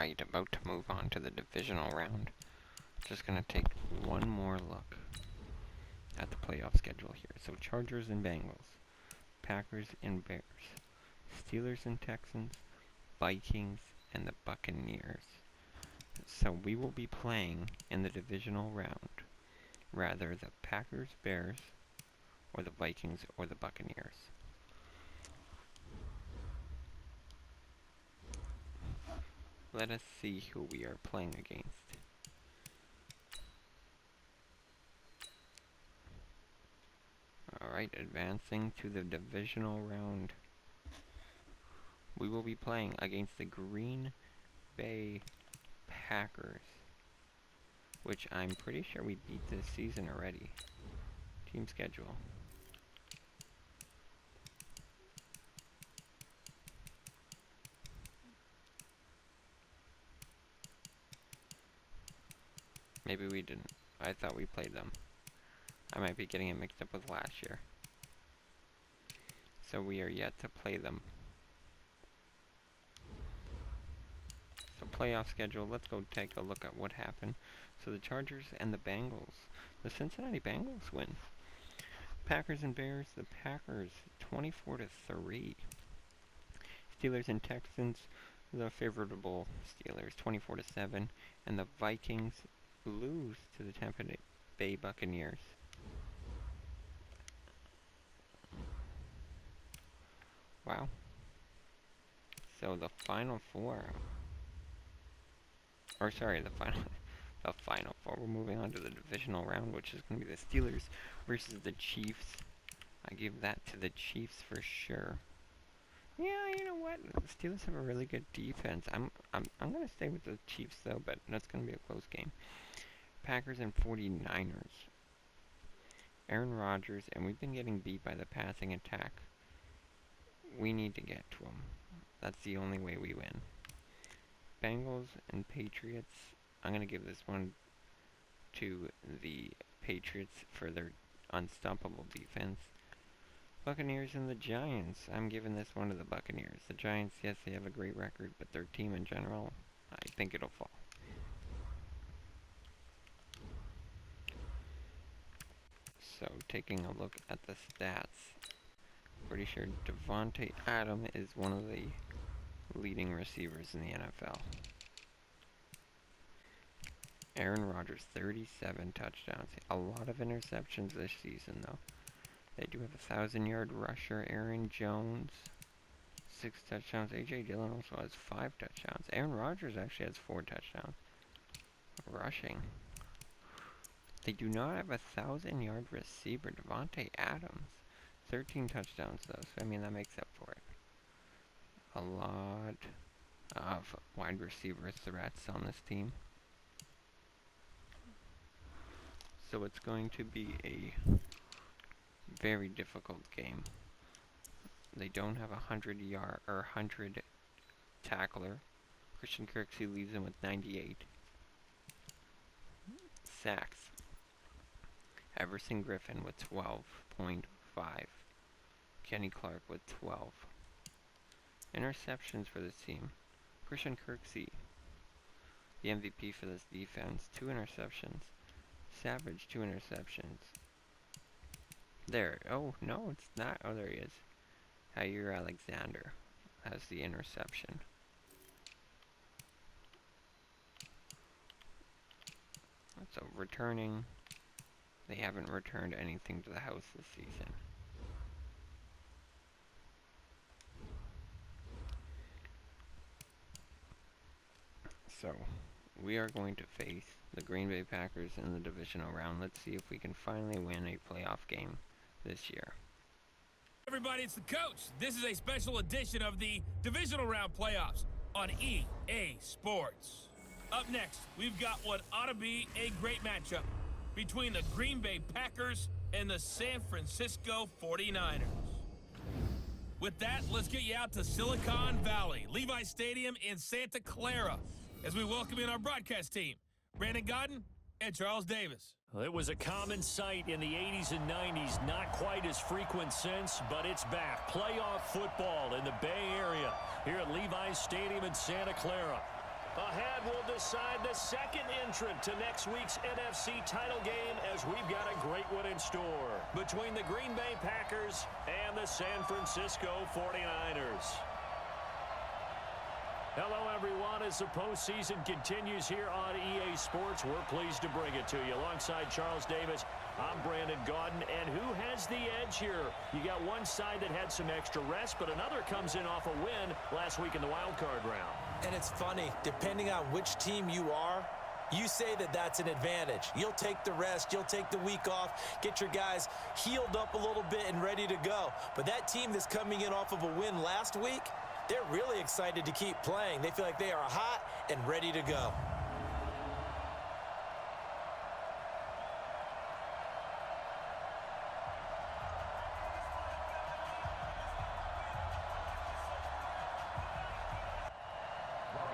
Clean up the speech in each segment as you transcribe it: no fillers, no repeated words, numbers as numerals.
Alright, about to move on to the divisional round. Just gonna take one more look at the playoff schedule here. So Chargers and Bengals, Packers and Bears, Steelers and Texans, Vikings and the Buccaneers. So we will be playing in the divisional round, rather the Packers, Bears, or the Vikings or the Buccaneers. Let us see who we are playing against. Alright, advancing to the divisional round. We will be playing against the Green Bay Packers, which I'm pretty sure we beat this season already. Team schedule. Maybe we didn't. I thought we played them. I might be getting it mixed up with last year. So we are yet to play them. So playoff schedule, let's go take a look at what happened. So the Chargers and the Bengals. The Cincinnati Bengals win. Packers and Bears, the Packers 24-3. Steelers and Texans, the favorable Steelers 24-7. And the Vikings lose to the Tampa Bay Buccaneers. Wow. So the final four. Or sorry, the final four. We're moving on to the divisional round, which is going to be the Steelers versus the Chiefs. I give that to the Chiefs for sure. Yeah, you know what? The Steelers have a really good defense. I'm going to stay with the Chiefs though, but that's going to be a close game. Packers and 49ers. Aaron Rodgers, and we've been getting beat by the passing attack. We need to get to him. That's the only way we win. Bengals and Patriots. I'm going to give this one to the Patriots for their unstoppable defense. Buccaneers and the Giants. I'm giving this one to the Buccaneers. The Giants, yes, they have a great record, but their team in general, I think it'll fall. So, taking a look at the stats. Pretty sure Davante Adams is one of the leading receivers in the NFL. Aaron Rodgers, 37 touchdowns. A lot of interceptions this season, though. They do have a 1,000-yard rusher, Aaron Jones, 6 touchdowns. A.J. Dillon also has 5 touchdowns. Aaron Rodgers actually has 4 touchdowns. Rushing. They do not have a 1,000-yard receiver, Davante Adams. 13 touchdowns, though, so I mean, that makes up for it. A lot of wide receiver threats on this team. So it's going to be a very difficult game. They don't have a 100-yard or 100 tackler. Christian Kirksey leaves them with 98. Sacks. Everson Griffin with 12.5. Kenny Clark with 12. Interceptions for this team. Christian Kirksey, the MVP for this defense, 2 interceptions. Savage, 2 interceptions. There. Oh, no, it's not. Oh, there he is. Jair Alexander has the interception. So, returning. They haven't returned anything to the house this season. So, we are going to face the Green Bay Packers in the divisional round. Let's see if we can finally win a playoff game this year. Everybody, it's the coach. This is a special edition of the Divisional Round Playoffs on EA Sports. Up next, we've got what ought to be a great matchup between the Green Bay Packers and the San Francisco 49ers. With that, let's get you out to Silicon Valley, Levi Stadium in Santa Clara, as we welcome in our broadcast team, Brandon Godden and Charles Davis. Well, it was a common sight in the 80s and 90s, not quite as frequent since, but it's back. Playoff football in the Bay Area here at Levi Stadium in Santa Clara. Ahead, we'll decide the second entrant to next week's NFC title game as we've got a great one in store between the Green Bay Packers and the San Francisco 49ers. Hello, everyone. As the postseason continues here on EA Sports, we're pleased to bring it to you. Alongside Charles Davis, I'm Brandon Gaudin. And who has the edge here? You got one side that had some extra rest, but another comes in off a win last week in the wild card round. And it's funny, depending on which team you are, you say that that's an advantage. You'll take the rest, you'll take the week off, get your guys healed up a little bit and ready to go. But that team that's coming in off of a win last week, they're really excited to keep playing. They feel like they are hot and ready to go.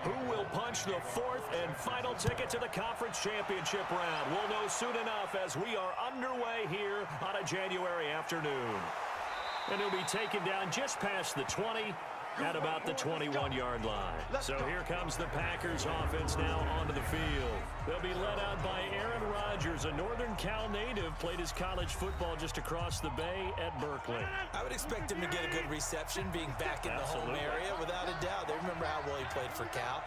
Who will punch the fourth and final ticket to the conference championship round? We'll know soon enough as we are underway here on a January afternoon. And he'll be taken down just past the 20 at about the 21-yard line. So here comes the Packers offense now onto the field. They'll be led out by Aaron Rodgers, a Northern Cal native, played his college football just across the bay at Berkeley. I would expect him to get a good reception being back in the home area, without a doubt. They remember how well he played for Cal.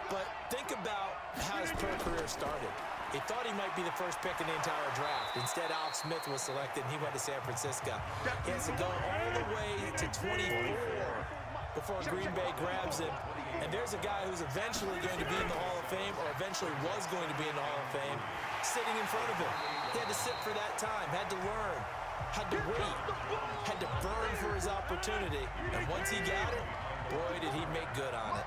But think about how his pro career started. He thought he might be the first pick in the entire draft. Instead, Alex Smith was selected, and he went to San Francisco. He has to go all the way to 24 before Green Bay grabs him. And there's a guy who's eventually going to be in the Hall of Fame, or eventually was going to be in the Hall of Fame, sitting in front of him. He had to sit for that time, had to learn, had to wait, had to burn for his opportunity. And once he got it, boy, did he make good on it.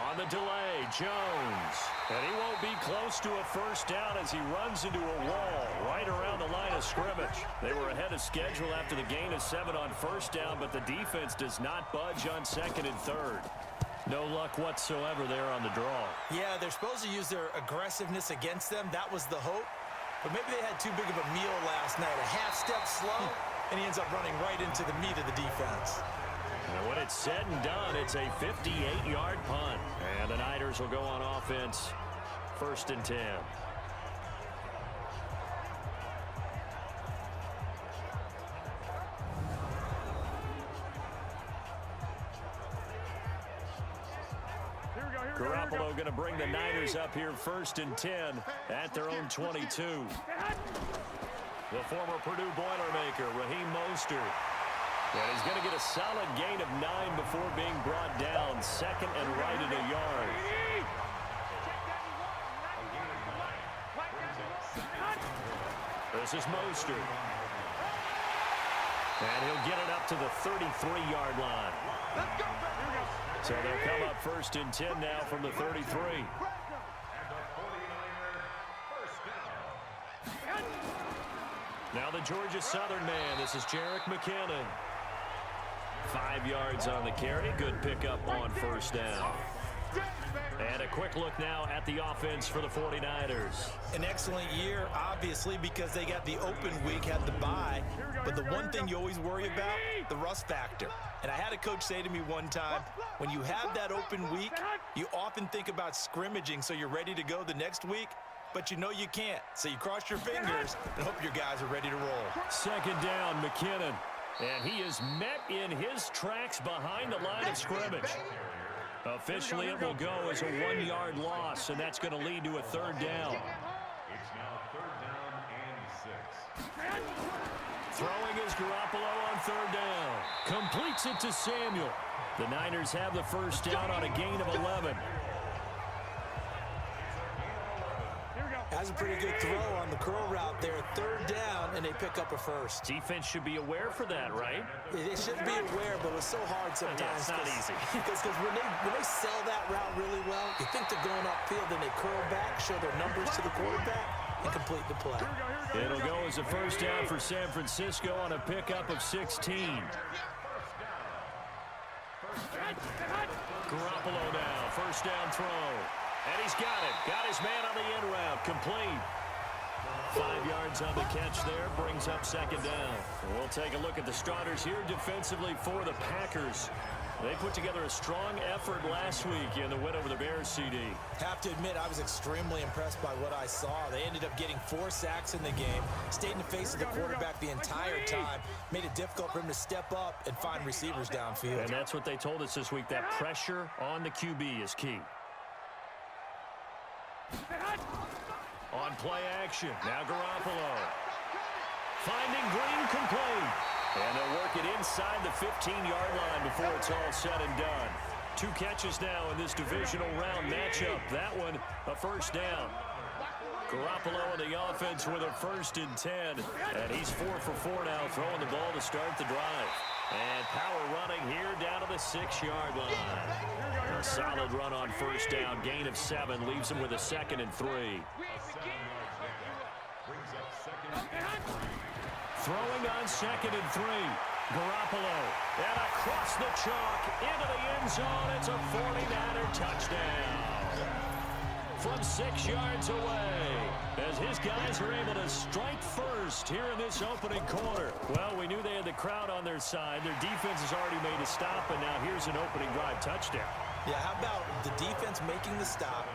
On the delay, Jones. And he won't be close to a first down as he runs into a wall right around the line of scrimmage. They were ahead of schedule after the gain of 7 on first down, but the defense does not budge on second and third. No luck whatsoever there on the draw. Yeah, they're supposed to use their aggressiveness against them. That was the hope. But maybe they had too big of a meal last night. A half step slow, and he ends up running right into the meat of the defense. And when it's said and done, it's a 58-yard punt. And the Niners will go on offense, 1st and 10. Garoppolo going to bring the Niners up here 1st and 10 at their own 22. The former Purdue Boilermaker, Raheem Mostert. And he's going to get a solid gain of 9 before being brought down. 2nd and right at a yard. This is Mostert. And he'll get it up to the 33-yard line. So they'll come up 1st and 10 now from the 33. Now the Georgia Southern man. This is Jerick McKinnon. 5 yards on the carry. Good pickup on first down. And a quick look now at the offense for the 49ers. An excellent year, obviously, because they got the open week, had the bye. But the one thing you always worry about, the rust factor. And I had a coach say to me one time, when you have that open week, you often think about scrimmaging so you're ready to go the next week. But you know you can't. So you cross your fingers and hope your guys are ready to roll. 2nd down, McKinnon. And he is met in his tracks behind the line of scrimmage. Officially, it will go as a 1-yard loss, and that's going to lead to a 3rd down. It's now 3rd down and 6. Throwing is Garoppolo on 3rd down. Completes it to Samuel. The Niners have the first down on a gain of 11. Has a pretty good throw on the curl route there. 3rd down, and they pick up a first. Defense should be aware for that, right? It should be aware, but it's so hard sometimes. Yeah, it's not easy. Because when they sell that route really well, you think they're going upfield, then they curl back, show their numbers to the quarterback, and complete the play. It'll go as a first down for San Francisco on a pickup of 16. Garoppolo now, first down throw. And he's got it. Got his man on the end route. Complete. 5 yards on the catch there. Brings up 2nd down. We'll take a look at the starters here defensively for the Packers. They put together a strong effort last week in the win over the Bears, CD. Have to admit, I was extremely impressed by what I saw. They ended up getting 4 sacks in the game, stayed in the face of the quarterback the entire time, made it difficult for him to step up and find receivers downfield. And that's what they told us this week, that pressure on the QB is key. On play action, now Garoppolo. Finding Green complete. And they'll work it inside the 15-yard line before it's all said and done. 2 catches now in this divisional round matchup. That one, a first down. Garoppolo on the offense with a 1st and 10. And he's 4 for 4 now, throwing the ball to start the drive. And power running here down to the 6-yard line. A solid run on first down. Gain of 7 leaves him with a 2nd and 3. Throwing on 2nd and 3. Garoppolo. And across the chalk into the end zone. It's a 49er touchdown. From 6 yards away, as his guys are able to strike first here in this opening quarter. Well, we knew they had the crowd on their side. Their defense has already made a stop, and now here's an opening drive touchdown. Yeah, how about the defense making the stop,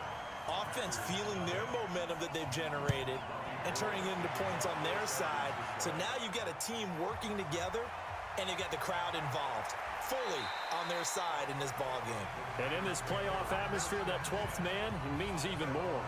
offense feeling their momentum that they've generated, and turning it into points on their side. So now you've got a team working together, and you've got the crowd involved fully on their side in this ball game. And in this playoff atmosphere, that 12th man means even more.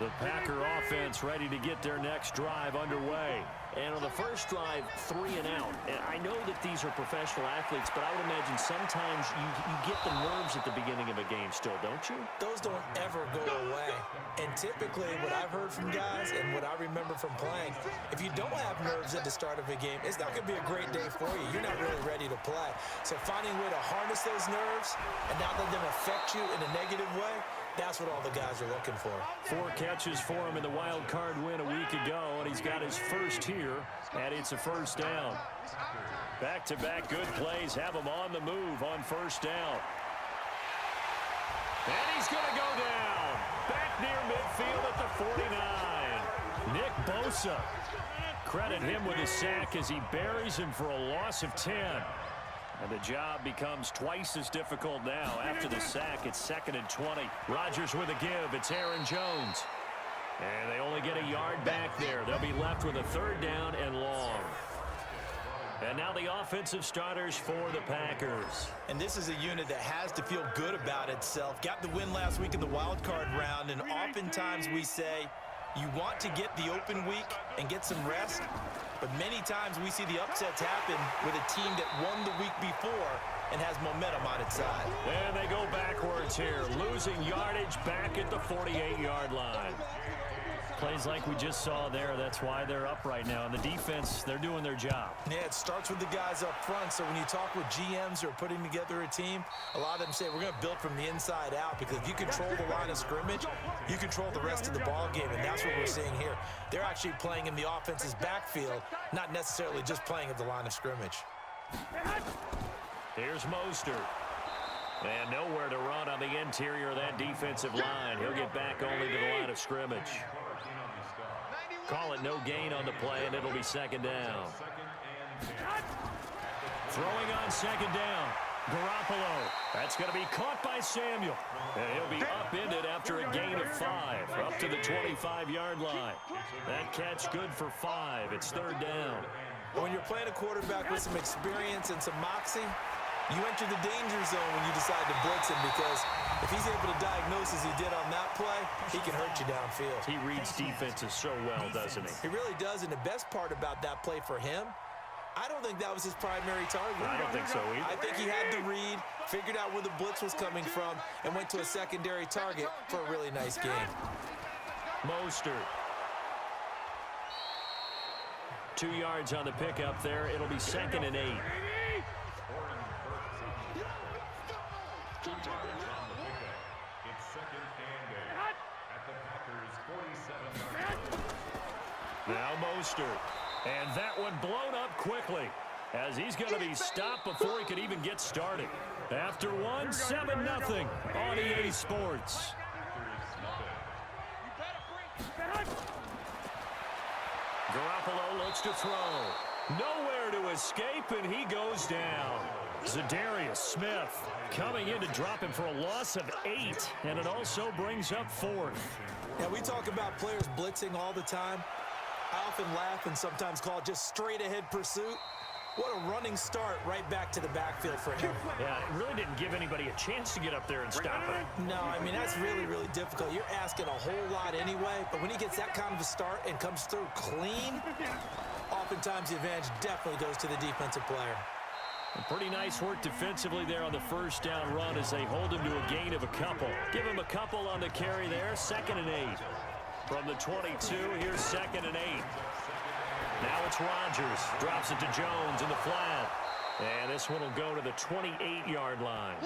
The Packer offense ready to get their next drive underway. And on the first drive, 3 and out. And I know that these are professional athletes, but I would imagine sometimes you get the nerves at the beginning of a game still, don't you? Those don't ever go away. And typically what I've heard from guys and what I remember from playing, if you don't have nerves at the start of a game, it's not going to be a great day for you. You're not really ready to play. So finding a way to harness those nerves and not let them affect you in a negative way, that's what all the guys are looking for. 4 catches for him in the wild card win a week ago, and he's got his first here, and it's a first down. Back-to-back good plays have him on the move on first down. And he's going to go down. Back near midfield at the 49. Nick Bosa. Credit him with a sack as he buries him for a loss of 10. And the job becomes twice as difficult now. After the sack, it's 2nd and 20. Rodgers with a give. It's Aaron Jones. And they only get a yard back there. They'll be left with a 3rd down and long. And now the offensive starters for the Packers. And this is a unit that has to feel good about itself. Got the win last week in the wild card round, and oftentimes we say you want to get the open week and get some rest, but many times we see the upsets happen with a team that won the week before and has momentum on its side. And they go backwards here, losing yardage back at the 48-yard line. Plays like we just saw there. That's why they're up right now. And the defense, they're doing their job. Yeah, it starts with the guys up front. So when you talk with GMs who are putting together a team, a lot of them say we're going to build from the inside out, because if you control the line of scrimmage, you control the rest of the ball game. And that's what we're seeing here. They're actually playing in the offense's backfield, not necessarily just playing at the line of scrimmage. Here's Mostert. And nowhere to run on the interior of that defensive line. He'll get back only to the line of scrimmage. Call it no gain on the play, and it'll be 2nd down. Throwing on 2nd down. Garoppolo. That's going to be caught by Samuel. And he'll be upended after a gain of 5. Up to the 25-yard line. That catch good for 5. It's 3rd down. When you're playing a quarterback with some experience and some moxie, you enter the danger zone when you decide to blitz him, because if he's able to diagnose as he did on that play, he can hurt you downfield. He reads defenses so well, doesn't he? He really does, and the best part about that play for him, I don't think that was his primary target. I don't think so either. I think he had the read, figured out where the blitz was coming from, and went to a secondary target for a really nice game. Mostert. 2 yards on the pickup there. It'll be 2nd and 8. Now Mostert. And that one blown up quickly, as he's going to be stopped before he could even get started. After one, 7-0 on EA Sports. Garoppolo looks to throw. Nowhere to escape, and he goes down. Zadarius Smith coming in to drop him for a loss of 8, and it also brings up 4th. Now, we talk about players blitzing all the time. I often laugh and sometimes call it just straight-ahead pursuit. What a running start right back to the backfield for him. Yeah, it really didn't give anybody a chance to get up there and stop it. No, I mean, that's really, really difficult. You're asking a whole lot anyway, but when he gets that kind of a start and comes through clean, oftentimes the advantage definitely goes to the defensive player. Pretty nice work defensively there on the first down run as they hold him to a gain of a couple. Give him a couple on the carry there, 2nd and 8. From the 22, here's 2nd and 8. Now it's Rodgers. Drops it to Jones in the flat. And this one will go to the 28-yard line.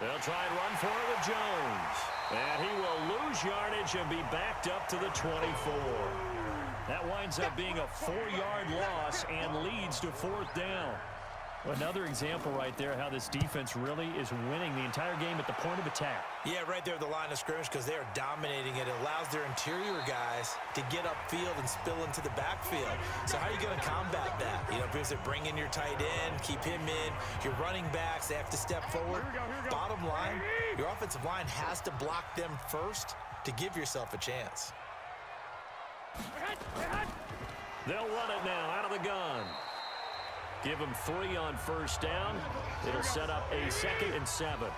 They'll try and run for it with Jones. And he will lose yardage and be backed up to the 24. That winds up being a 4-yard loss and leads to 4th down. Another example right there how this defense really is winning the entire game at the point of attack. Yeah, right there at the line of scrimmage because they are dominating it. It allows their interior guys to get upfield and spill into the backfield. So how are you going to combat that? You know, because they bring in your tight end, keep him in. Your running backs, they have to step forward. Bottom line, your offensive line has to block them first to give yourself a chance. They'll run it now out of the gun. Give them 3 on first down. It'll set up a 2nd and 7.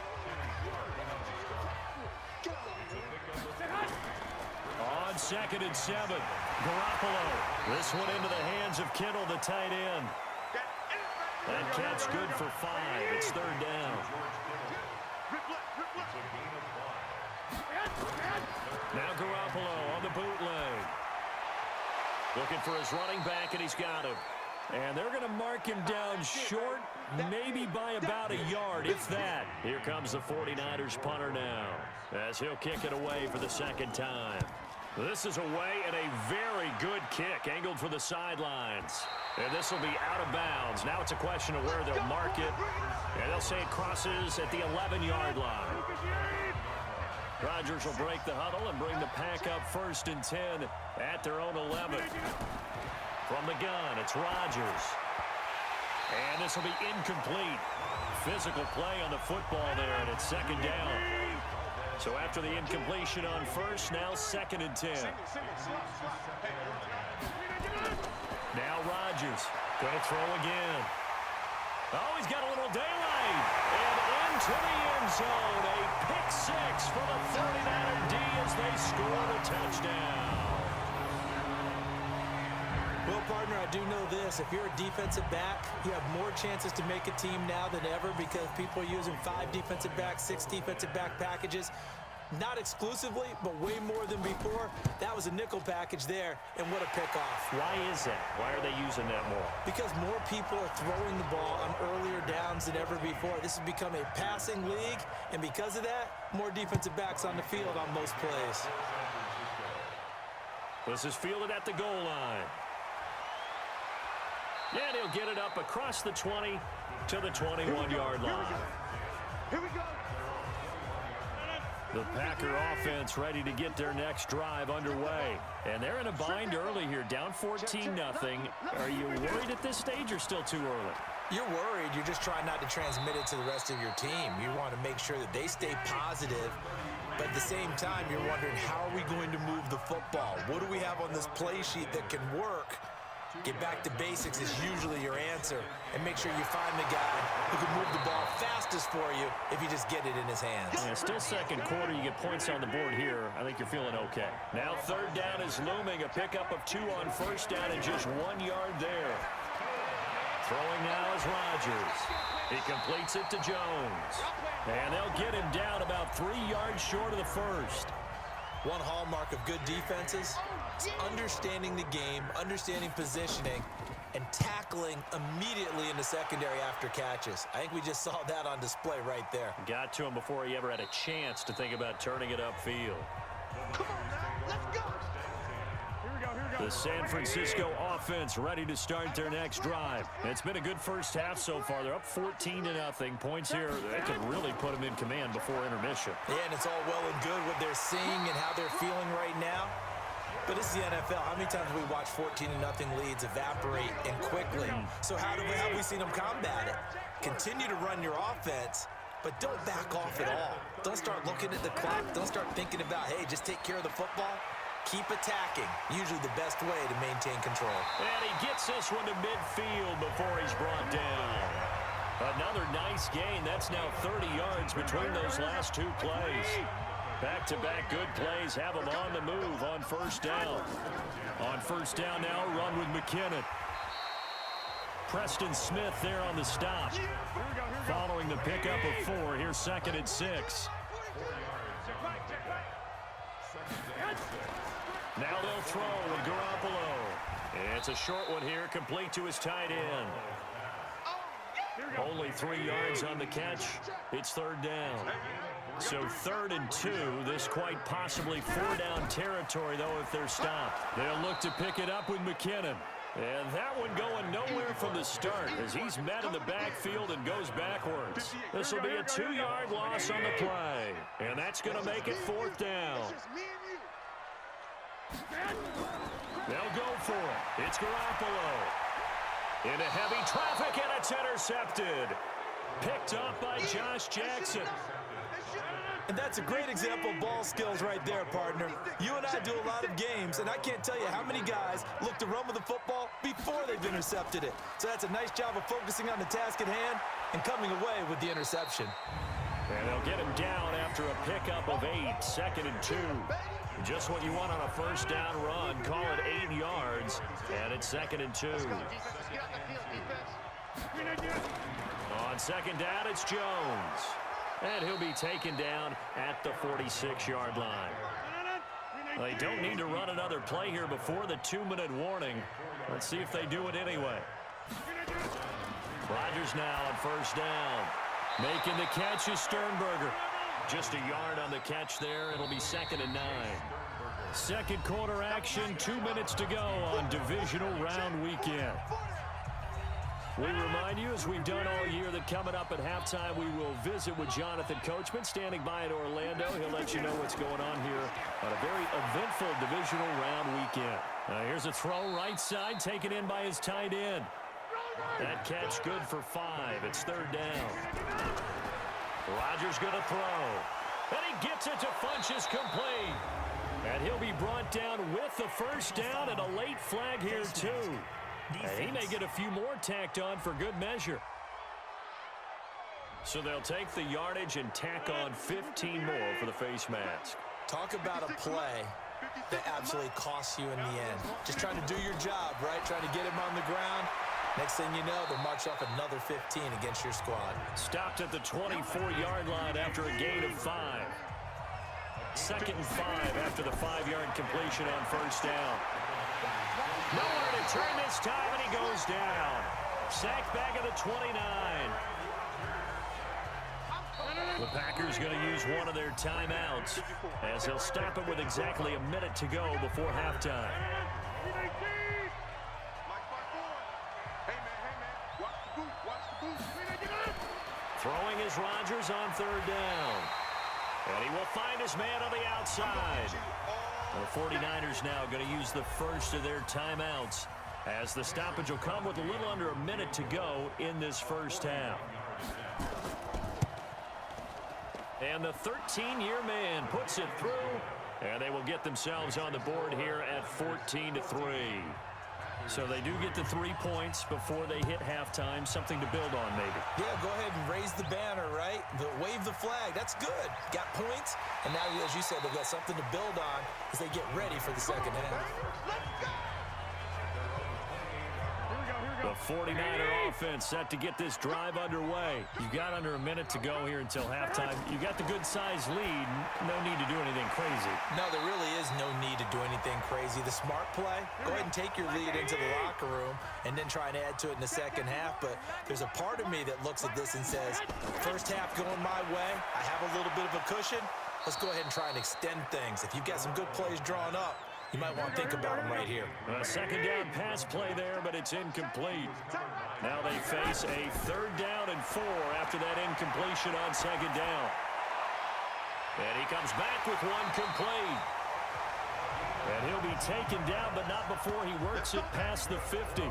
On 2nd and 7, Garoppolo. This one into the hands of Kittle, the tight end. That catch good for 5. It's 3rd down. Now Garoppolo on the bootleg. Looking for his running back, and he's got him. And they're going to mark him down short, maybe by about a yard, if that. Here comes the 49ers punter now, as he'll kick it away for the 2nd time. This is away and a very good kick, angled for the sidelines. And this will be out of bounds. Now it's a question of where they'll mark it. And they'll say it crosses at the 11-yard line. Rodgers will break the huddle and bring the pack up 1st and 10 at their own 11. From the gun, it's Rodgers. And this will be incomplete. Physical play on the football there, and it's 2nd down. So after the incompletion on 1st, now 2nd and 10. Now Rodgers going to throw again. Oh, he's got a little daylight. And into the end zone. A pick 6 for the 49er D as they score the touchdown. Well, partner, I do know this. If you're a defensive back, you have more chances to make a team now than ever because people are using 5 defensive backs, 6 defensive back packages. Not exclusively, but way more than before. That was a nickel package there, and what a pickoff. Why is that? Why are they using that more? Because more people are throwing the ball on earlier downs than ever before. This has become a passing league, and because of that, more defensive backs on the field on most plays. This is fielded at the goal line. And he'll get it up across the 20 to the 21-yard line. Here we go. The Packer offense ready to get their next drive underway. And they're in a bind early here, down 14-0. Are you worried at this stage or still too early? You're worried. You're just trying not to transmit it to the rest of your team. You want to make sure that they stay positive. But at the same time, you're wondering, how are we going to move the football? What do we have on this play sheet that can work? Get back to basics is usually your answer. And make sure you find the guy who can move the ball fastest for you if you just get it in his hands. Yeah, still 2nd quarter. You get points on the board here. I think you're feeling okay. Now 3rd down is looming. A pickup of 2 on 1st down and just 1 yard there. Throwing now is Rodgers. He completes it to Jones. And they'll get him down about 3 yards short of the 1st. One hallmark of good defenses is understanding the game, understanding positioning, and tackling immediately in the secondary after catches. I think we just saw that on display right there. Got to him before he ever had a chance to think about turning it upfield. Come on now, let's go. Here we go. The San Francisco offense offense ready to start their next drive. It's been a good first half so far. They're up 14-0. Points here that could really put them in command before intermission. Yeah, and it's all well and good what they're seeing and how they're feeling right now. But this is the NFL. How many times have we watched 14-0 leads evaporate and quickly? So how have we seen them combat it? Continue to run your offense, but don't back off at all. Don't start looking at the clock. Don't start thinking about, hey, just take care of the football. Keep attacking. Usually the best way to maintain control. And he gets this one to midfield before he's brought down. Another nice gain. That's now 30 yards between those last two plays. Back-to-back good plays have them on the move on first down. On first down now, run with McKinnon. Preston Smith there on the stop. Following the pickup of 4, here's 2nd and 6. Now they'll throw with Garoppolo. It's a short one here, complete to his tight end. Only 3 yards on the catch. It's 3rd down. So 3rd and 2. This quite possibly 4-down territory, though, if they're stopped. They'll look to pick it up with McKinnon. And that one going nowhere from the start as he's met in the backfield and goes backwards. This will be a 2-yard loss on the play. And that's going to make it 4th down. They'll go for it. It's Garoppolo. Into heavy traffic, and it's intercepted. Picked up by Josh Jackson. And that's a great example of ball skills right there, partner. You and I do a lot of games, and I can't tell you how many guys look to run with the football before they've intercepted it. So that's a nice job of focusing on the task at hand and coming away with the interception. And they'll get him down after a pickup of 8, 2nd and 2. Just what you want on a first down run. Call it 8 yards, and it's 2nd and 2. On 2nd down, it's Jones. And he'll be taken down at the 46-yard line. They don't need to run another play here before the 2-minute warning. Let's see if they do it anyway. Rodgers now on first down. Making the catch is Sternberger. Just a yard on the catch there. It'll be 2nd and 9. Second quarter action, 2 minutes to go on Divisional Round Weekend. We remind you, as we've done all year, that coming up at halftime, we will visit with Jonathan Coachman, standing by in Orlando. He'll let you know what's going on here on a very eventful Divisional Round Weekend. Here's a throw right side, taken in by his tight end. That catch good for 5. It's 3rd down. Rodgers going to throw. And he gets it to Funchess, complete. And he'll be brought down with the first down and a late flag here, too. And he may get a few more tacked on for good measure. So they'll take the yardage and tack on 15 more for the face mask. Talk about a play that absolutely costs you in the end. Just trying to do your job, right? Trying to get him on the ground. Next thing you know, they'll march off another 15 against your squad. Stopped at the 24-yard line after a gain of 5. 2nd and 5 after the 5-yard completion on first down. Nowhere to turn this time, and he goes down. Sacked back at the 29. The Packers going to use one of their timeouts as they'll stop it with exactly a minute to go before halftime. Throwing is Rodgers on 3rd down. And he will find his man on the outside. The 49ers now going to use the first of their timeouts as the stoppage will come with a little under a minute to go in this first half. And the 13-year man puts it through, and they will get themselves on the board here at 14-3. So they do get the 3 points before they hit halftime, something to build on maybe. Yeah, go ahead and raise the banner, right? Wave the flag. That's good. Got points, and now, as you said, they've got something to build on as they get ready for the second half. The 49er offense set to get this drive underway. You've got under a minute to go here until halftime. You've got the good-sized lead. No need to do anything crazy. No, there really is no need to do anything crazy. The smart play, go ahead and take your lead into the locker room and then try and add to it in the second half. But there's a part of me that looks at this and says, first half going my way, I have a little bit of a cushion. Let's go ahead and try and extend things. If you've got some good plays drawn up, You might want to think about him right here. A second down pass play there, but it's incomplete. Now they face a 3rd down and 4 after that incompletion on 2nd down. And he comes back with one complete. And he'll be taken down, but not before he works it past the 50.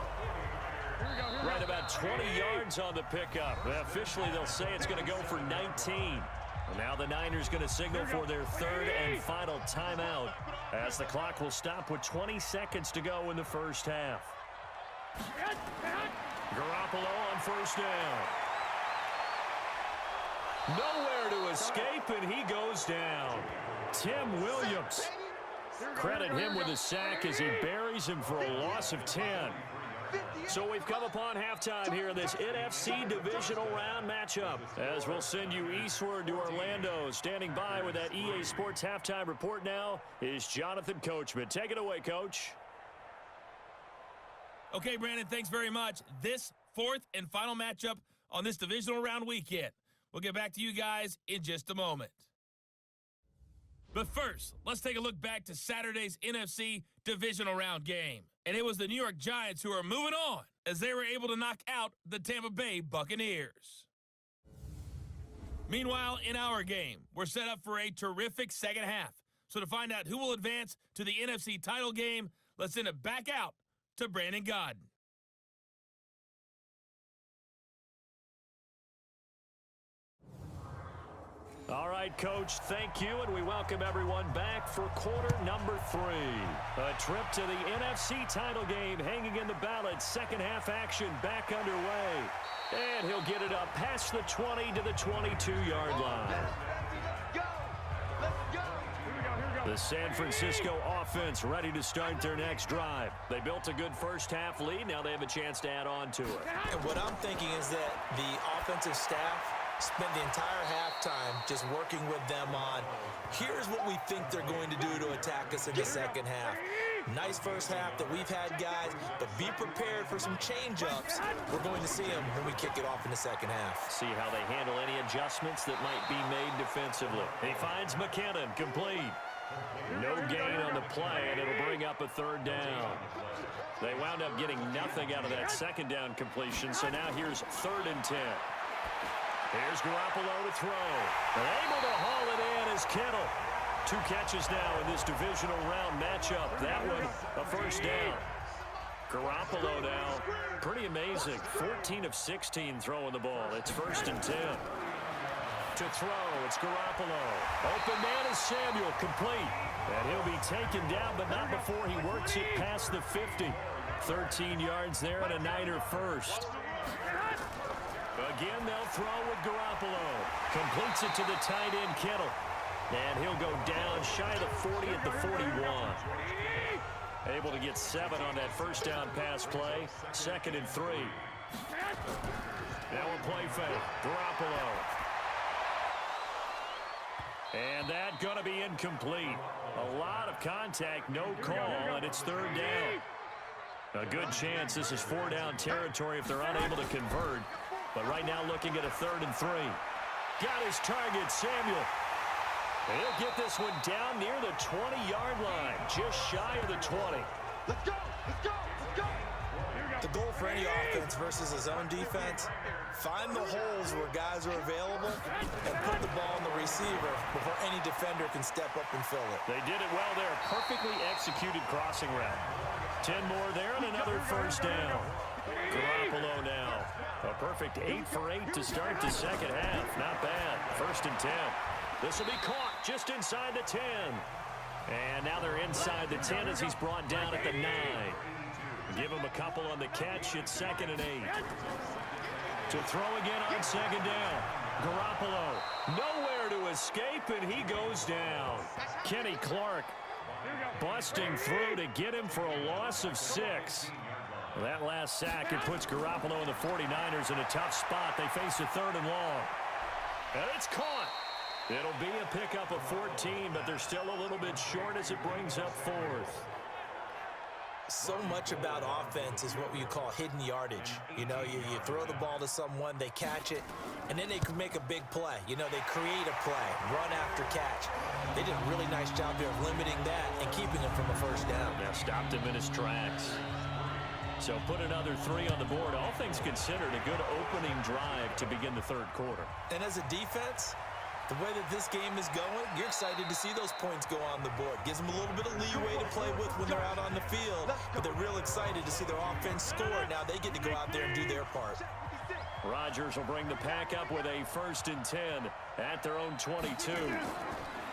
Right about 20 yards on the pickup. Well, officially, they'll say it's going to go for 19. And now the Niners going to signal for their 3rd and final timeout, as the clock will stop with 20 seconds to go in the first half. Garoppolo on 1st down. Nowhere to escape, and he goes down. Tim Williams. Credit him with a sack as he buries him for a loss of 10. So we've come upon halftime here in this NFC Divisional Round matchup, as we'll send you eastward to Orlando. Standing by with that EA Sports Halftime Report now is Jonathan Coachman. Take it away, Coach. Okay, Brandon, thanks very much. This 4th and final matchup on this Divisional Round weekend. We'll get back to you guys in just a moment. But first, let's take a look back to Saturday's NFC Divisional Round game. And it was the New York Giants who are moving on as they were able to knock out the Tampa Bay Buccaneers. Meanwhile, in our game, we're set up for a terrific second half. So to find out who will advance to the NFC title game, let's send it back out to Brandon Godden. All right, Coach, thank you, and we welcome everyone back for quarter number 3. A trip to the NFC title game hanging in the balance. Second half action back underway. And he'll get it up past the 20 to the 22-yard line. The San Francisco offense ready to start their next drive. They built a good first half lead. Now they have a chance to add on to it. And what I'm thinking is that the offensive staff spent the entire halftime just working with them on, here's what we think they're going to do to attack us in the second half. Nice first half that we've had, guys, but be prepared for some change-ups. We're going to see them when we kick it off in the second half. See how they handle any adjustments that might be made defensively. He finds McKinnon, complete. No gain on the play, and it'll bring up a 3rd down. They wound up getting nothing out of that 2nd down completion, so now here's 3rd and 10. Here's Garoppolo to throw. And able to haul it in is Kittle. 2 catches now in this divisional round matchup. That one, a 1st down. Garoppolo now, pretty amazing. 14 of 16 throwing the ball. It's 1st and 10. To throw, it's Garoppolo. Open man is Samuel, complete. And he'll be taken down, but not before he works it past the 50. 13 yards there and a Niner first. Again, they'll throw with Garoppolo. Completes it to the tight end, Kittle. And he'll go down shy of the 40 at the 41. Able to get 7 on that 1st down pass play. 2nd and 3. Now a play fake. Garoppolo. And that going to be incomplete. A lot of contact, no call, and it's 3rd down. A good chance this is 4-down territory if they're unable to convert. But right now looking at a 3rd and 3. Got his target, Samuel. And he'll get this one down near the 20-yard line, just shy of the 20. Let's go! Let's go! Let's go! The goal for any offense versus his own defense, find the holes where guys are available and put the ball on the receiver before any defender can step up and fill it. They did it well there. Perfectly executed crossing route. 10 more there and another 1st down. Garoppolo now. A perfect 8 for 8 to start the second half. Not bad. 1st and 10. This will be caught just inside the 10. And now they're inside the 10 as he's brought down at the 9. Give him a couple on the catch. It's 2nd and 8. To throw again on 2nd down. Garoppolo nowhere to escape, and he goes down. Kenny Clark busting through to get him for a loss of 6. That last sack, it puts Garoppolo and the 49ers in a tough spot. They face a 3rd and long. And it's caught. It'll be a pickup of 14, but they're still a little bit short as it brings up 4th. So much about offense is what you call hidden yardage. You know, you throw the ball to someone, they catch it, and then they can make a big play. You know, they create a play, run after catch. They did a really nice job there of limiting that and keeping him from a first down. Now stopped him in his tracks. So put another 3 on the board. All things considered, a good opening drive to begin the third quarter. And as a defense, the way that this game is going, you're excited to see those points go on the board. Gives them a little bit of leeway to play with when they're out on the field, but they're real excited to see their offense score. Now they get to go out there and do their part. Rodgers will bring the pack up with a 1st and 10 at their own 22.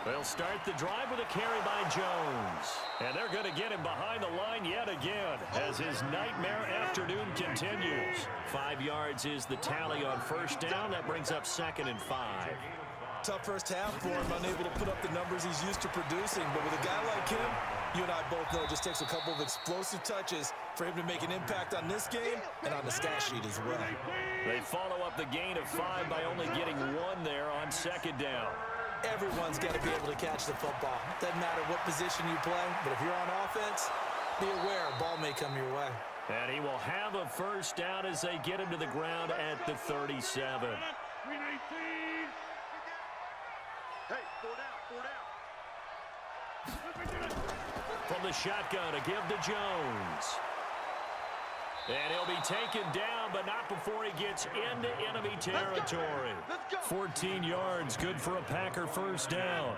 They'll start the drive with a carry by Jones. And they're going to get him behind the line yet again as his nightmare afternoon continues. 5 yards is the tally on first down. That brings up 2nd and 5. Tough first half for him, unable to put up the numbers he's used to producing. But with a guy like him, you and I both know it just takes a couple of explosive touches for him to make an impact on this game and on the stat sheet as well. They follow up the gain of 5 by only getting 1 there on 2nd down. Everyone's got to be able to catch the football. Doesn't matter what position you play, but if you're on offense, be aware a ball may come your way. And he will have a first down as they get him to the ground at the 37. Hey, 4 down, 4 down. From the shotgun, a give to Jones. And he'll be taken down, but not before he gets into enemy territory. 14 yards, good for a Packer first down.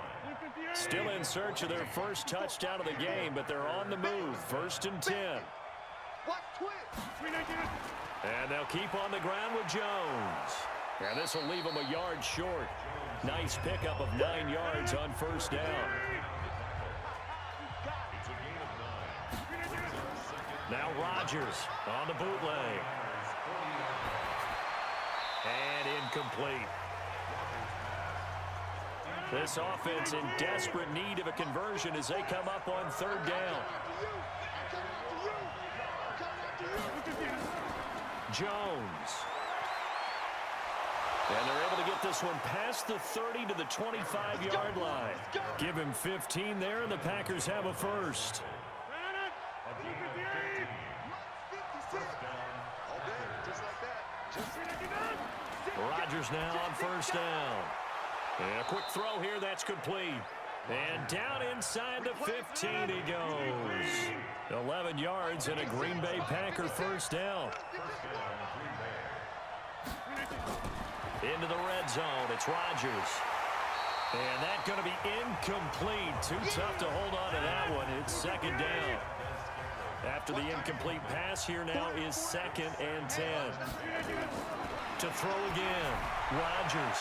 Still in search of their first touchdown of the game, but they're on the move. 1st and 10. And they'll keep on the ground with Jones. And this will leave him a yard short. Nice pickup of 9 yards on first down. Now Rodgers on the bootleg. And incomplete. This offense in desperate need of a conversion as they come up on 3rd down. Jones. And they're able to get this one past the 30 to the 25-yard line. Give him 15 there, and the Packers have a first. Rodgers now on first down. And a quick throw here, that's complete. And down inside the 15 he goes. 11 yards and a Green Bay Packer first down. Into the red zone, it's Rodgers. And that's going to be incomplete. Too tough to hold on to that one. It's 2nd down. After the incomplete pass, here now is 2nd and 10. To throw again, Rodgers.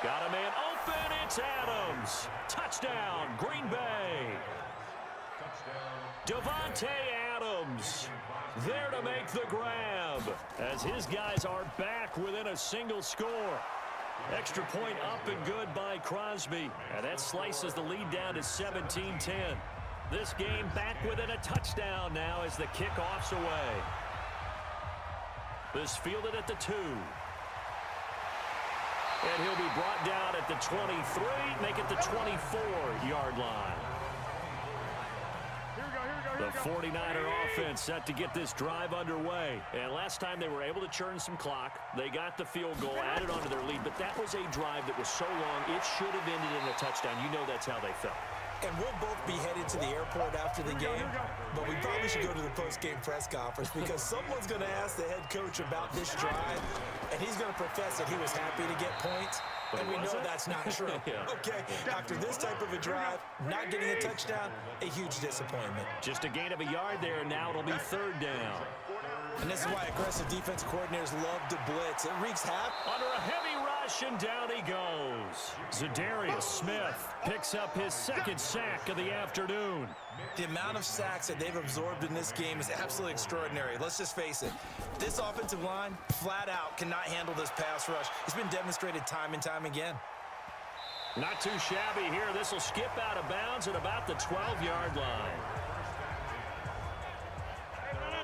Got a man open, it's Adams. Touchdown, Green Bay. Devontae Adams there to make the grab as his guys are back within a single score. Extra point up and good by Crosby. And that slices the lead down to 17-10. This game back within a touchdown now as the kickoff's away. This fielded at the 2. And he'll be brought down at the 23, make it the 24-yard line. The 49er offense set to get this drive underway. And last time they were able to churn some clock. They got the field goal, added onto their lead. But that was a drive that was so long, it should have ended in a touchdown. You know that's how they felt. And we'll both be headed to the airport after the game, but we probably should go to the post-game press conference because someone's going to ask the head coach about this drive, and he's going to profess that he was happy to get points, and we know that's not true. Yeah. Okay, after this type of a drive, not getting a touchdown, a huge disappointment. Just a gain of a yard there, and now it'll be 3rd down. And this is why aggressive defensive coordinators love to blitz. It wreaks havoc. Under a heavy rush, and down he goes. Zadarius Smith picks up his 2nd sack of the afternoon. The amount of sacks that they've absorbed in this game is absolutely extraordinary. Let's just face it. This offensive line, flat out, cannot handle this pass rush. It's been demonstrated time and time again. Not too shabby here. This will skip out of bounds at about the 12-yard line.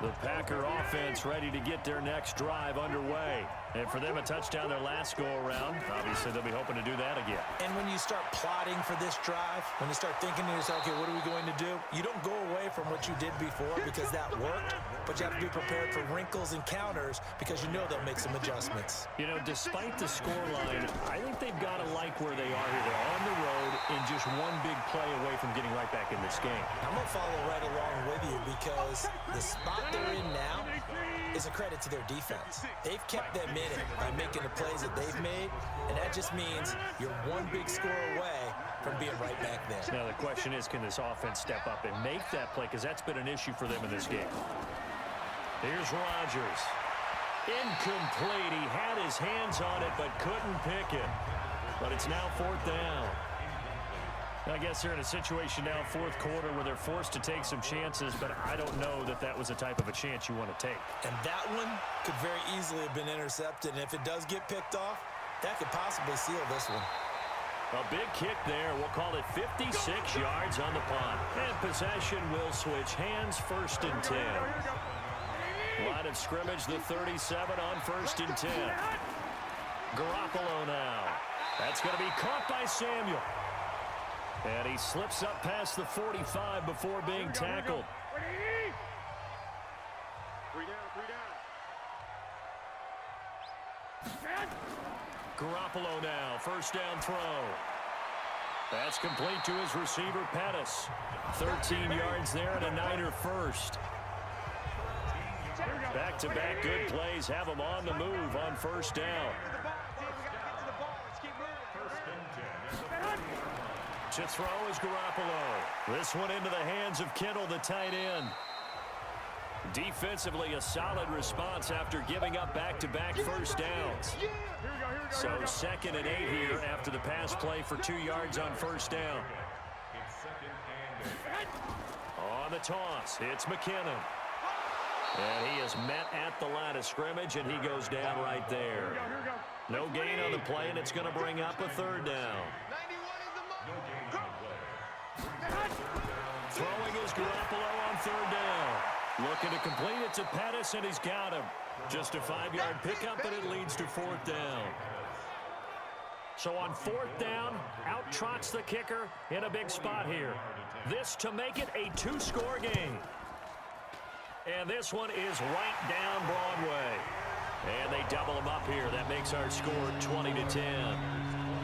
The Packer offense ready to get their next drive underway. And for them, a touchdown their last go-around. Obviously, they'll be hoping to do that again. And when you start plotting for this drive, when you start thinking to yourself, okay, what are we going to do? You don't go away from what you did before because that worked, but you have to be prepared for wrinkles and counters because you know they'll make some adjustments. You know, despite the scoreline, I think they've got to like where they are here. They're on the road and just one big play away from getting right back in this game. I'm going to follow right along with you because the spot they're in now is a credit to their defense. They've kept them in it by making the plays that they've made, and that just means you're one big score away from being right back there. Now the question is, can this offense step up and make that play? Because that's been an issue for them in this game. Here's Rodgers. Incomplete. He had his hands on it but couldn't pick it. But it's now 4th down. I guess they're in a situation now, 4th quarter, where they're forced to take some chances, but I don't know that that was the type of a chance you want to take. And that one could very easily have been intercepted, and if it does get picked off, that could possibly seal this one. A big kick there. We'll call it 56 yards on the punt. And possession will switch hands, 1st and 10. Line of scrimmage, the 37 on 1st and 10. Garoppolo now. That's going to be caught by Samuel. And he slips up past the 45 before being tackled. 3 down. Garoppolo now, 1st down throw. That's complete to his receiver, Pettis. 13 yards there and a Niner first. Back-to-back good plays have him on the move on 1st down. To throw is Garoppolo. This one into the hands of Kittle, the tight end. Defensively, a solid response after giving up back-to-back 1st downs. So 2nd and 8 here after the pass play for 2 yards on 1st down. On the toss, it's McKinnon. And he is met at the line of scrimmage, and he goes down right there. No gain on the play, and it's going to bring up a 3rd down. Throwing is Garoppolo on 3rd down. Looking to complete it to Pettis, and he's got him. Just a 5-yard pickup, but it leads to 4th down. So on 4th down, out trots the kicker in a big spot here. This to make it a 2-score game. And this one is right down Broadway. And they double him up here. That makes our score 20-10.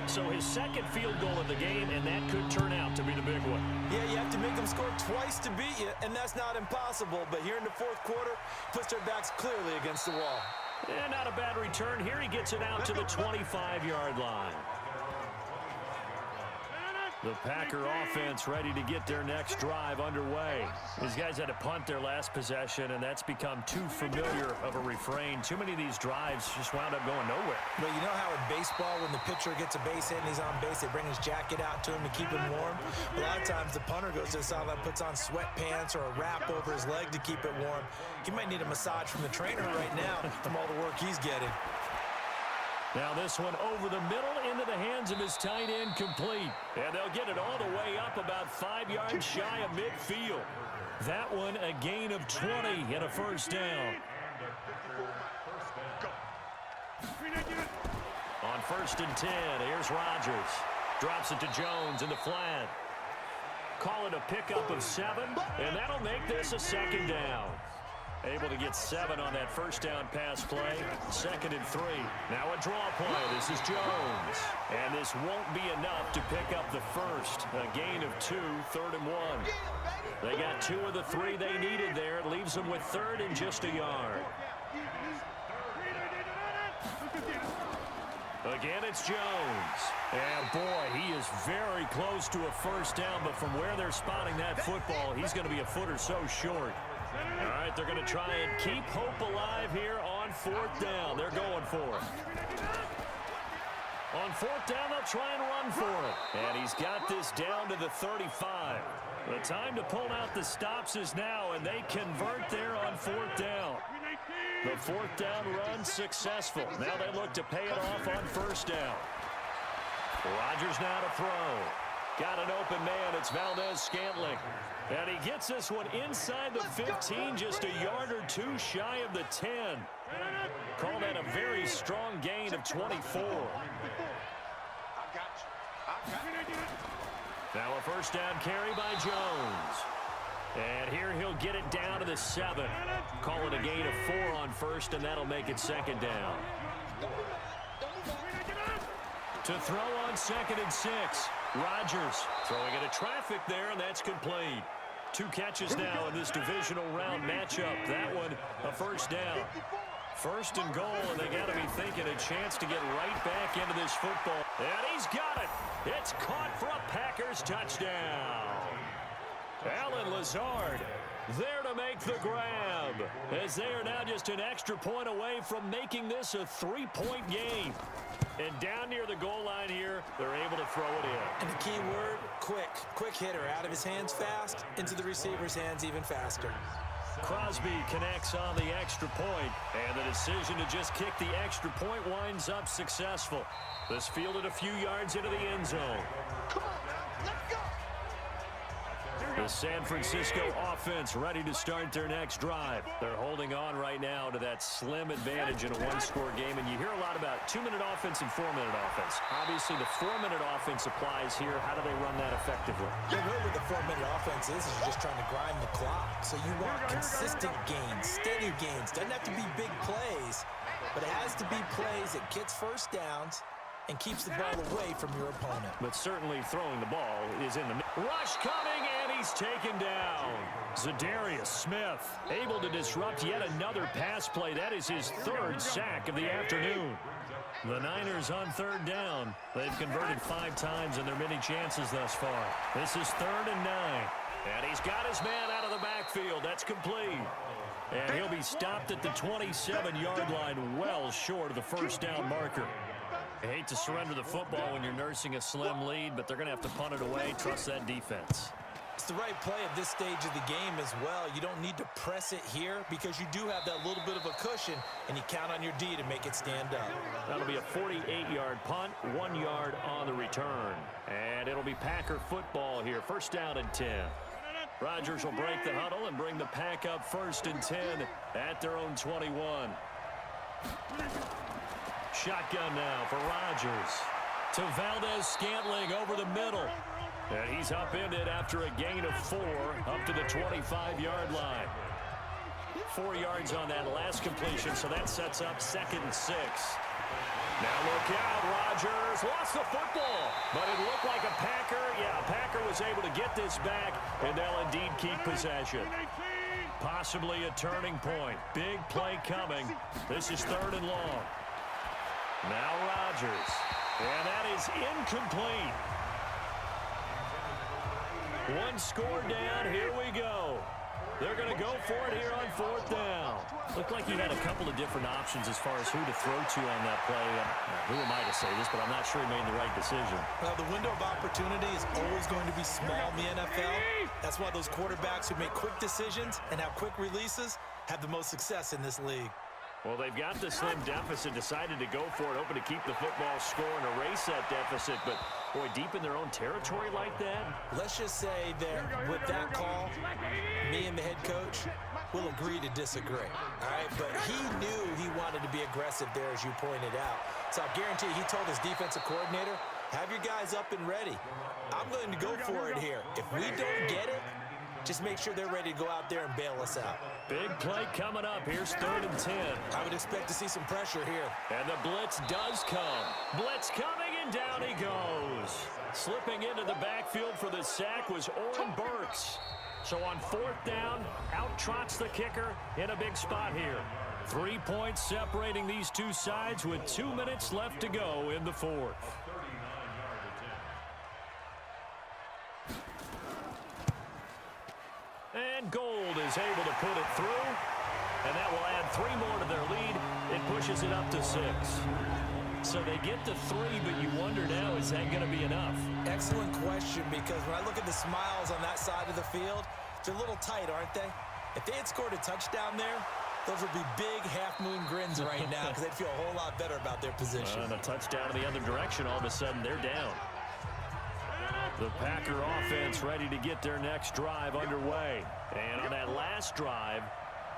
So his 2nd field goal of the game, and that could turn out to be the big one. Yeah, you have to make them score twice to beat you, and that's not impossible. But here in the 4th quarter, puts their backs clearly against the wall. And not a bad return. Here he gets it out to the 25-yard line. The Packer offense ready to get their next drive underway. These guys had to punt their last possession, and that's become too familiar of a refrain. Too many of these drives just wound up going nowhere. But you know how in baseball, when the pitcher gets a base hit and he's on base, they bring his jacket out to him to keep him warm? A lot of times the punter goes to the sideline, puts on sweatpants or a wrap over his leg to keep it warm. He might need a massage from the trainer right now from all the work he's getting. Now this one over the middle into the hands of his tight end, complete. And they'll get it all the way up about 5 yards shy of midfield. That one a gain of 20 and a 1st down. On 1st and 10, here's Rodgers. Drops it to Jones in the flat. Call it a pickup of 7, and that'll make this a 2nd down. Able to get 7 on that 1st down pass play. 2nd and 3. Now a draw play. This is Jones. And this won't be enough to pick up the 1st. A gain of 2, 3rd and 1. They got 2 of the 3 they needed there. It leaves them with 3rd and just a yard. Again, it's Jones. And boy, he is very close to a 1st down, but from where they're spotting that football, he's going to be a foot or so short. All right, they're going to try and keep hope alive here on 4th down. They're going for it. On 4th down, they'll try and run for it. And he's got this down to the 35. The time to pull out the stops is now, and they convert there on 4th down. The 4th down run successful. Now they look to pay it off on 1st down. Rodgers now to throw. Got an open man. It's Valdez-Scantling. And he gets this one inside the 15, just a yard or two shy of the 10. Call that a very strong gain of 24. Now a first down carry by Jones. And here he'll get it down to the 7. Call it a gain of 4 on first, and that'll make it second down. To throw on 2nd and 6. Rodgers throwing into traffic there, and that's complete. 2 catches now in this divisional round matchup. That one a first down. First and goal, and they got to be thinking a chance to get right back into this football. And he's got it. It's caught for a Packers touchdown. Allen Lazard there to make the grab, as they are now just an extra point away from making this a 3-point game. And down near the goal line here, they're able to throw it in. And the key word, quick. Quick hitter, out of his hands fast, into the receiver's hands even faster. Crosby connects on the extra point, and the decision to just kick the extra point winds up successful. This fielded a few yards into the end zone. Come on, now, let's go. The San Francisco offense ready to start their next drive. They're holding on right now to that slim advantage in a one-score game, and you hear a lot about 2-minute offense and 4-minute offense. Obviously, the 4-minute offense applies here. How do they run that effectively? Yeah, really what the 4-minute offense is you're just trying to grind the clock. So you want consistent gains, steady gains. Doesn't have to be big plays, but it has to be plays that gets first downs and keeps the ball away from your opponent. But certainly throwing the ball is in the rush coming, and he's taken down. Zadarius Smith able to disrupt yet another pass play. That is his 3rd sack of the afternoon. The Niners on 3rd down. They've converted 5 times in their many chances thus far. This is 3rd and 9. And he's got his man out of the backfield. That's complete. And he'll be stopped at the 27-yard line, well short of the first down marker. I hate to surrender the football when you're nursing a slim lead, but they're going to have to punt it away. Trust that defense. It's the right play at this stage of the game as well. You don't need to press it here because you do have that little bit of a cushion, and you count on your D to make it stand up. That'll be a 48-yard punt, 1 yard on the return. And it'll be Packer football here. First down and 10. Rodgers will break the huddle and bring the Pack up 1st and 10 at their own 21. Shotgun now for Rodgers. To Valdez-Scantling over the middle. And he's upended after a gain of 4 up to the 25-yard line. 4 yards on that last completion, so that sets up 2nd and 6. Now look out, Rodgers lost the football, but it looked like a Packer. Yeah, Packer was able to get this back, and they'll indeed keep possession. Possibly a turning point. Big play coming. This is 3rd and long. Now Rodgers, and that is incomplete. 1 score down, here we go. They're going to go for it here on 4th down. Looked like he had a couple of different options as far as who to throw to on that play. Who am I to say this, but I'm not sure he made the right decision. Well, the window of opportunity is always going to be small in the NFL. That's why those quarterbacks who make quick decisions and have quick releases have the most success in this league. Well, they've got the slim deficit, decided to go for it, hoping to keep the football score and erase that deficit. But, boy, deep in their own territory like that. Let's just say that with that call, me and the head coach will agree to disagree. All right, but he knew he wanted to be aggressive there, as you pointed out. So I guarantee he told his defensive coordinator, have your guys up and ready. I'm going to go for it here. If we don't get it, just make sure they're ready to go out there and bail us out. Big play coming up. Here's 3rd and 10. I would expect to see some pressure here. And the blitz does come. Blitz coming, and down he goes. Slipping into the backfield for the sack was Oren Burks. So on 4th down, out trots the kicker in a big spot here. 3 points separating these two sides with 2 minutes left to go in the 4th. And Gold is able to put it through, and that will add 3 more to their lead. It pushes it up to 6. So they get to 3, but you wonder now, is that going to be enough? Excellent question, because when I look at the smiles on that side of the field, they're a little tight, aren't they? If they had scored a touchdown there, those would be big half-moon grins right now because they'd feel a whole lot better about their position. And a touchdown in the other direction, all of a sudden they're down. The Packer offense ready to get their next drive underway. And on that last drive,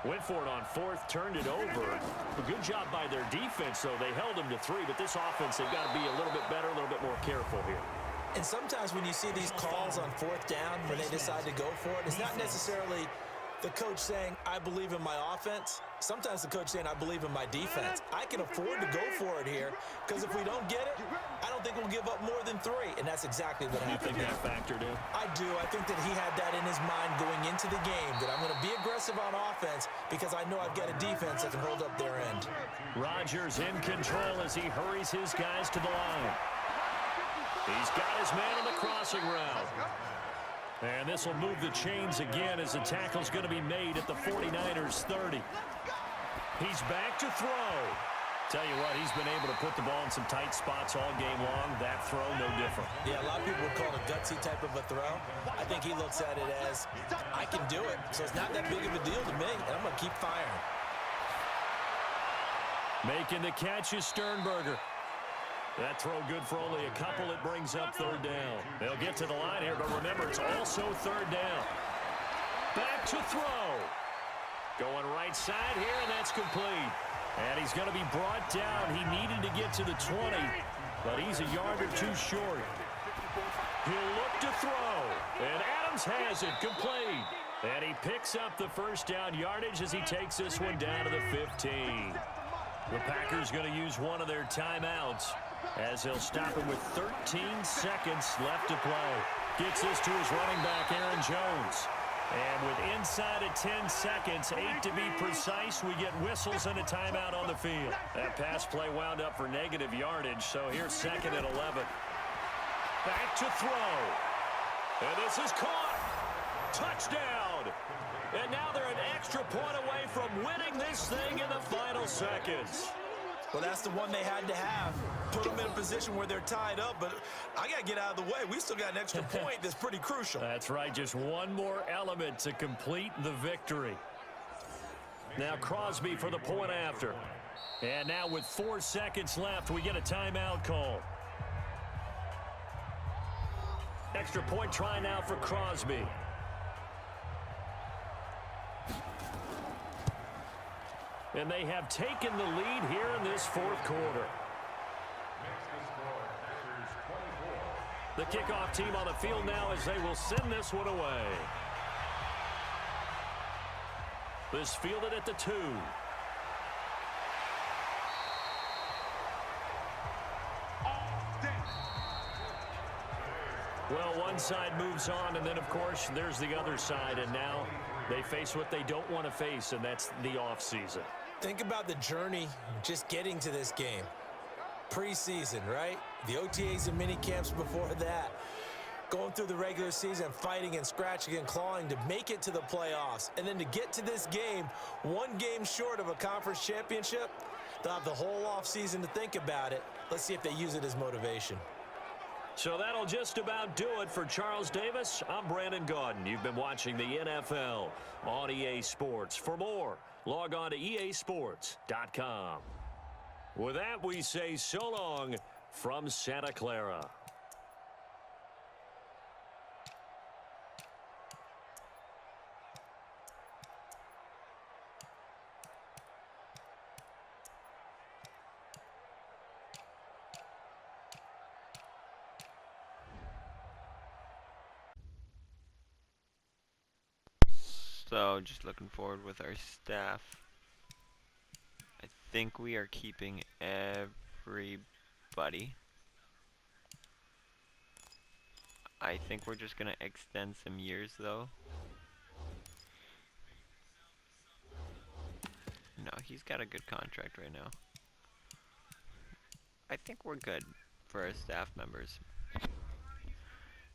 went for it on fourth, turned it over. A good job by their defense, though. They held them to 3, but this offense, they've got to be a little bit better, a little bit more careful here. And sometimes when you see these calls on fourth down, when they decide to go for it, it's not necessarily the coach saying, I believe in my offense. Sometimes the coach saying, I believe in my defense. I can afford to go for it here, because if we don't get it, I don't think we'll give up more than 3. And that's exactly what happened. You think that factored in? I do. I think that he had that in his mind going into the game, that I'm going to be aggressive on offense because I know I've got a defense that can hold up their end. Rodgers in control as he hurries his guys to the line. He's got his man on the crossing route. And this will move the chains again as the tackle's going to be made at the 49ers 30. He's back to throw. Tell you what, he's been able to put the ball in some tight spots all game long. That throw, no different. Yeah, a lot of people would call it a gutsy type of a throw. I think he looks at it as, I can do it. So it's not that big of a deal to me, and I'm going to keep firing. Making the catch is Sternberger. That throw good for only a couple. It brings up third down. They'll get to the line here, but remember, it's also third down. Back to throw. Going right side here, and that's complete. And he's going to be brought down. He needed to get to the 20, but he's a yard or 2 short. He'll look to throw, and Adams has it complete. And he picks up the first down yardage as he takes this one down to the 15. The Packers going to use one of their timeouts as they'll stop him with 13 seconds left to play. Gets this to his running back, Aaron Jones. And with inside of 10 seconds, 8 to be precise, we get whistles and a timeout on the field. That pass play wound up for negative yardage, so here's 2nd and 11. Back to throw. And this is caught. Touchdown. And now they're an extra point away from winning this thing in the final seconds. Well, that's the one they had to have. Put them in a position where they're tied up, but I got to get out of the way. We still got an extra point that's pretty crucial. That's right, just one more element to complete the victory. Now Crosby for the point after. And now with 4 seconds left, we get a timeout call. Extra point try now for Crosby. And they have taken the lead here in this 4th quarter. The kickoff team on the field now as they will send this one away. This fielded at the 2. Well, one side moves on, and then, of course, there's the other side, and now they face what they don't want to face, and that's the offseason. Think about the journey just getting to this game. Preseason, right? The OTAs and mini camps before that. Going through the regular season, fighting and scratching and clawing to make it to the playoffs. And then to get to this game, one game short of a conference championship, they'll have the whole offseason to think about it. Let's see if they use it as motivation. So that'll just about do it for Charles Davis. I'm Brandon Gaudin. You've been watching the NFL on EA Sports. For more, log on to easports.com. With that, we say so long from Santa Clara. So, just looking forward with our staff. I think we are keeping everybody. I think we're just going to extend some years, though. No, he's got a good contract right now. I think we're good for our staff members.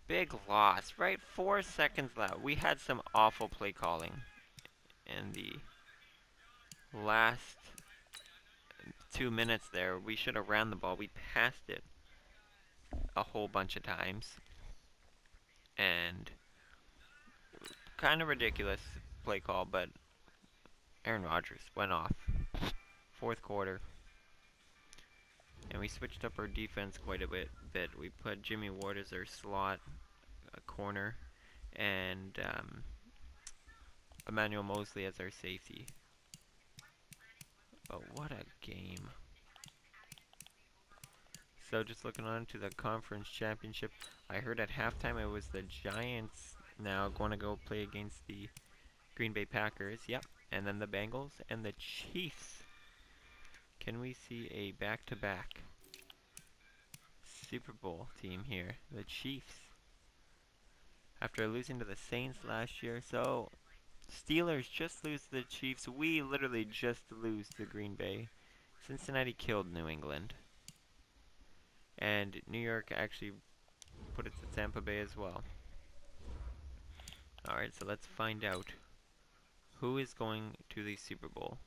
Big loss, right? 4 seconds left. We had some awful play calling in the last 2 minutes there. We should have ran the ball. We passed it a whole bunch of times. And kind of ridiculous play call, but Aaron Rodgers went off. 4th quarter. And we switched up our defense quite a bit. We put Jimmy Ward as our slot a corner, and Emmanuel Mosley as our safety. Oh, what a game. So just looking on to the conference championship, I heard at halftime it was the Giants now going to go play against the Green Bay Packers. Yep. And then the Bengals and the Chiefs. Can we see a back-to-back Super Bowl team here? The Chiefs. After losing to the Saints last year. So, Steelers just lose to the Chiefs. We literally just lose to Green Bay. Cincinnati killed New England. And New York actually put it to Tampa Bay as well. Alright, so let's find out who is going to the Super Bowl.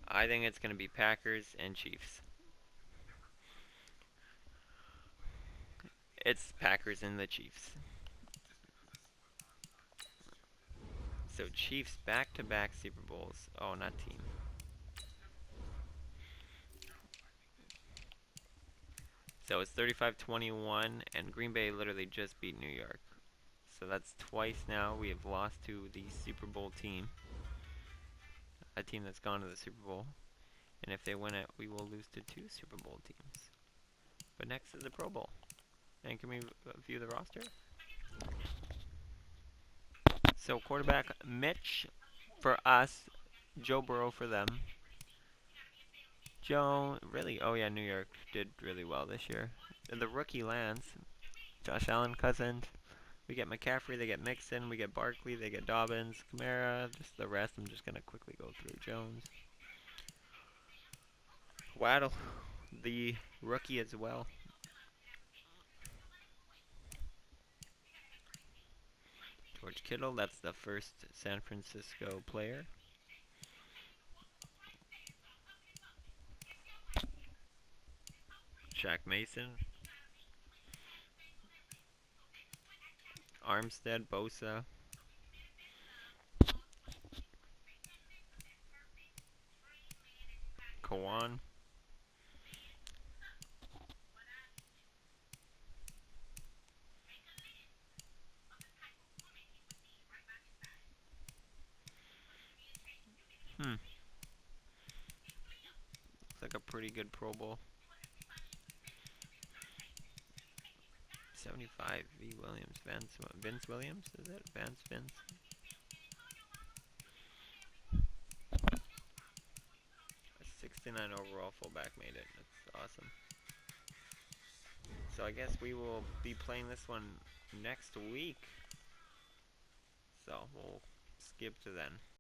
I think it's going to be Packers and Chiefs. It's Packers and the Chiefs. So Chiefs back-to-back Super Bowls. Oh, not team. So it's 35-21, and Green Bay literally just beat New York. So that's twice now we have lost to the Super Bowl team. A team that's gone to the Super Bowl. And if they win it, we will lose to 2 Super Bowl teams. But next is the Pro Bowl. And can we view the roster? So quarterback Mitch for us, Joe Burrow for them. Really? Oh yeah, New York did really well this year. And the rookie Lance, Josh Allen, Cousins. We get McCaffrey, they get Mixon, we get Barkley, they get Dobbins, Kamara, just the rest. I'm just gonna quickly go through. Jones, Waddle, the rookie as well. George Kittle, that's the first San Francisco player. Shaq Mason, Armstead, Bosa, Kawan, looks like a pretty good Pro Bowl. 75 V. Williams, Vince Williams, is it? Vince. A 69 overall fullback made it. That's awesome. So I guess we will be playing this one next week. So we'll skip to then.